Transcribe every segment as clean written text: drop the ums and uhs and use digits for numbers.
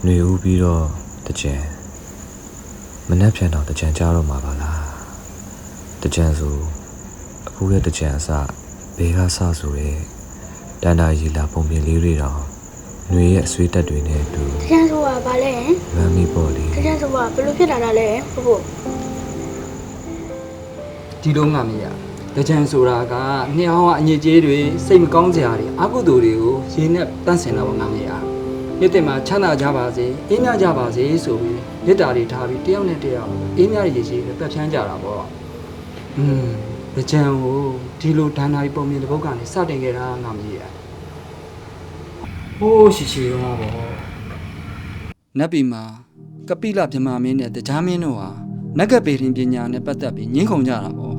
ຫນွေဦးပြီးတော့တကြံမနှက်ဖြန်တော့တကြံကြားတော့မှာပါလားတကြံဆိုအခုရဲ့တကြံအစဘေးကဆဆိုရဲတန်တာရီလာပုံပြင်လေးတွေတော့ຫນွေရဲ့အဆွေးတက်တွေနဲ့တူတကြံဆိုတာဘာလဲမမ်းမီပေါ့လေတကြံဆိုတာဘယ်လိုဖြစ်လာတာလဲဖို့ဒီလိုငါမရတကြံဆိုတာကနှစ်အောင်ကအညစ်အကြေးတွေစိတ်မကောင်းစရာတွေအကုသိုလ်တွေကိုရေနဲ့တန့်စင်တာပေါ့ငါမရနေ့တင်မှာချမ်းသာကြပါစေအေးမြကြပါစေဆိုပြီးမေတ္တာတွေထားပြီးတယောက်နဲ့တယောက်အေးမြရေရှိပဲပတ်ဖြန်းကြတာပေါ့တကြံကိုဒီလိုဒါနာရီပုံမြင်တဲ့ဘုတ်ကနေစတင်ခဲ့တာငါမရဟိုးရှိတော့ပေါ့နတ်ပြည်မှာကပိလဗြဟ္မာမင်းနဲ့တရားမင်းတို့ဟာနဂတ်ပေရင်ပညာနဲ့ပတ်သက်ပြီးငင်းခုန်ကြတာပေါ့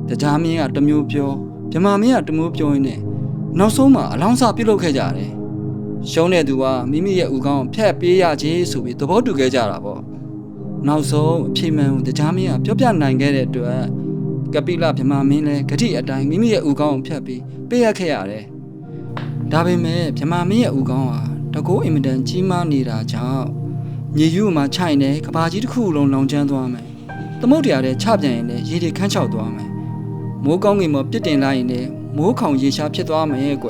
တရားမင်းကတမျိုးပြောဗြဟ္မာမင်းကတမျိုးပြောရင်းနဲ့နောက်ဆုံးမှာအလောင်းစားပြုတ်လုပ်ခဲ့ကြတယ်ရှုံးတဲ့သူကမိမိရဲ့ဥကောင်းဖျက်ပေးရခြင်းဆိုပြီးသဘောတူခဲ့ကြတာပေါ့နောက်ဆုံးအဖြေမှန်ကိုတရားမင်းကပြောပြနိုင်ခဲ့တဲ့အတွက်ကပိလဗြဟ္မာမင်းလည်းဂတိအတိုင်းမိမိရဲ့ဥကောင်းကိုဖျက်ပြီးပေးရခဲ့ရတယ်ဒါပေမဲ့ဗြဟ္မာမင်းရဲ့ဥကောင်းဟာတကောအင်မတန်ကြီးမားနေတာကြောင့်မြေယူမှာခြိုင်နေကဘာကြီးတစ်ခုလုံးလောင်ကျွမ်းသွားမယ်သမုတ်တရားတဲ့ချပြန်ရင်လည်းရေတွေခန်းချောက်သွားမယ်မိုးကောင်းငင်မှာပြစ်တင်လိုက်ရင်လည်းမိုးခေါင်ရေရှားဖြစ်သွားမယ်ကွ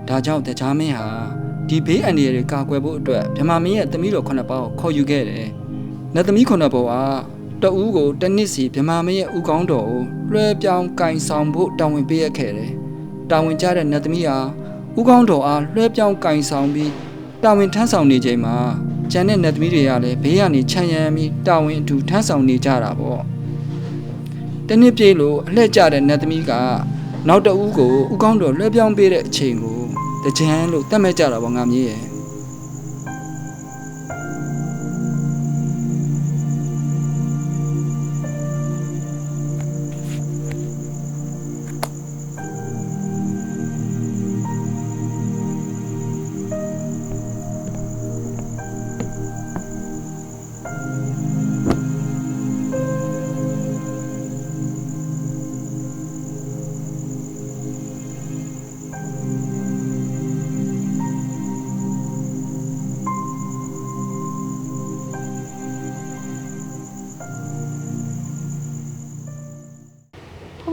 ဒါကြောင့်တရားမင်းဟာဒီဘေးအန္တရာယ်တွေကာကွယ်ဖို့အတွက်ဗြဟ္မာမင်းရဲ့သမီးတော်9ပါးကိုခေါ်ယူခဲ့တယ်နတ်သမီး9ပါးကတဦးကိုတစ်နှစ်စီဗြဟ္မာမင်းရဲ့ဥကောင်းတော်ကိုလွှဲပြောင်းကင်ဆောင်ဖို့တာဝန်ပေးရခဲ့တယ်တာဝန်ကျတဲ့နတ်သမီးဟာဥကောင်းတော်အားလွှဲပြောင်းကင်ဆောင်ပြီးတာဝန်ထမ်းဆောင်နေချိန်မှာကျန်တဲ့နတ်သမီးတွေကလည်းဘေးကနေခြံရံပြီးတာဝန်အတူထမ်းဆောင်နေကြတာပေါ့တနည်းပြေလို့အလှည့်ကျတဲ့နတ်သမီးကနောက်တဦးကိုဥကောင်းတော်လွှဲပြောင်းပေးတဲ့အချိန်ကိုတကြံလို့သတ်မှတ်ကြတာပေါ့ငါမြေးရဲ့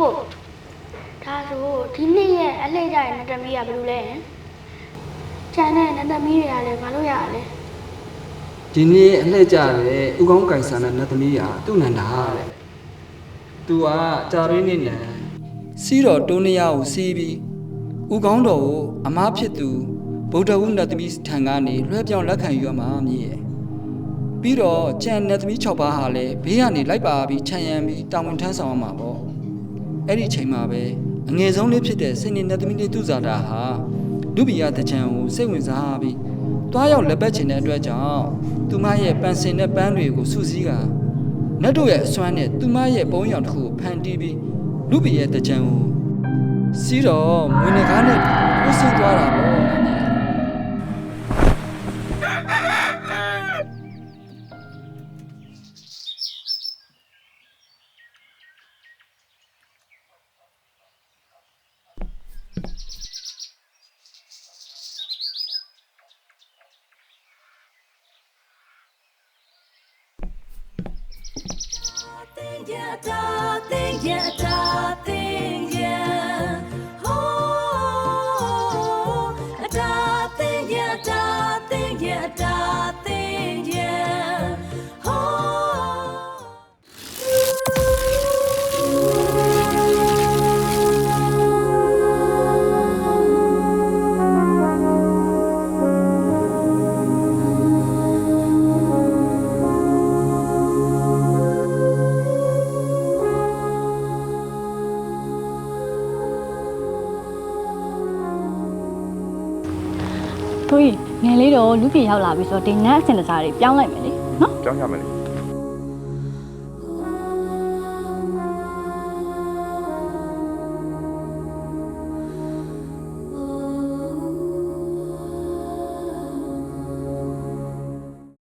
ဖို့ဒါဆိုဒီနေ့ရဲ့အလှည့်ကြတဲ့နတ်သမီးကဘယ်လိုလဲကျန်တဲ့နတ်သမီးတွေကလည်းမလုပ်ရလဲဒီနေ့အလှည့်ကျတဲ့ဥကောင်းကင်ဆာနဲ့နတ်သမီးဟာသူ့နန္ဒာတဲ့သူကကြာရင်းနေနံစီးတော်တွန်းရကိုစီးပြီးဥကောင်းတော်ကိုအမားဖြစ်သူဗုဒ္ဓဝုနတ်သမီးထံကနေလွှဲပြောင်းလက်ခံယူရမှာမြည်ရဲ့ပြီးတော့ကျန်နတ်သမီး6ပါးဟာလည်းဘေးကနေလိုက်ပါပြီးခြံရံပြီးတာဝန်ထမ်းဆောင်ရမှာပေါ့အဲ့ဒီအချိန်မှာပဲအငယ်ဆုံးလေးဖြစ်တဲ့စိတ်နေနတ်သမီးလေးသူဇာတာဟာဒုဗိယတကြံကိုစိတ်ဝင်စားပြီးတွားရောက်လက်ပတ်ချင်တဲ့အတွက်ကြောင့်သူမရဲ့ပန်စင်တဲ့ပန်းတွေကိုစုစည်းကနတ်တို့ရဲ့အစွမ်းနဲ့သူမရဲ့ပုံရောင်တစ်ခုကိုဖန်တီးပြီးလူဗိယတကြံကိုစီးတော့မွေးနေကားနဲ့ကိုဆင်းသွားတာပေါ့တို့ငယ်လေးတော့လူပြေရောက်လာပြီဆိုတော့ဒီနတ်အစင်တစားတွေပြောင်းလိုက်မယ်လေနော်ပြောင်းရမယ်လေ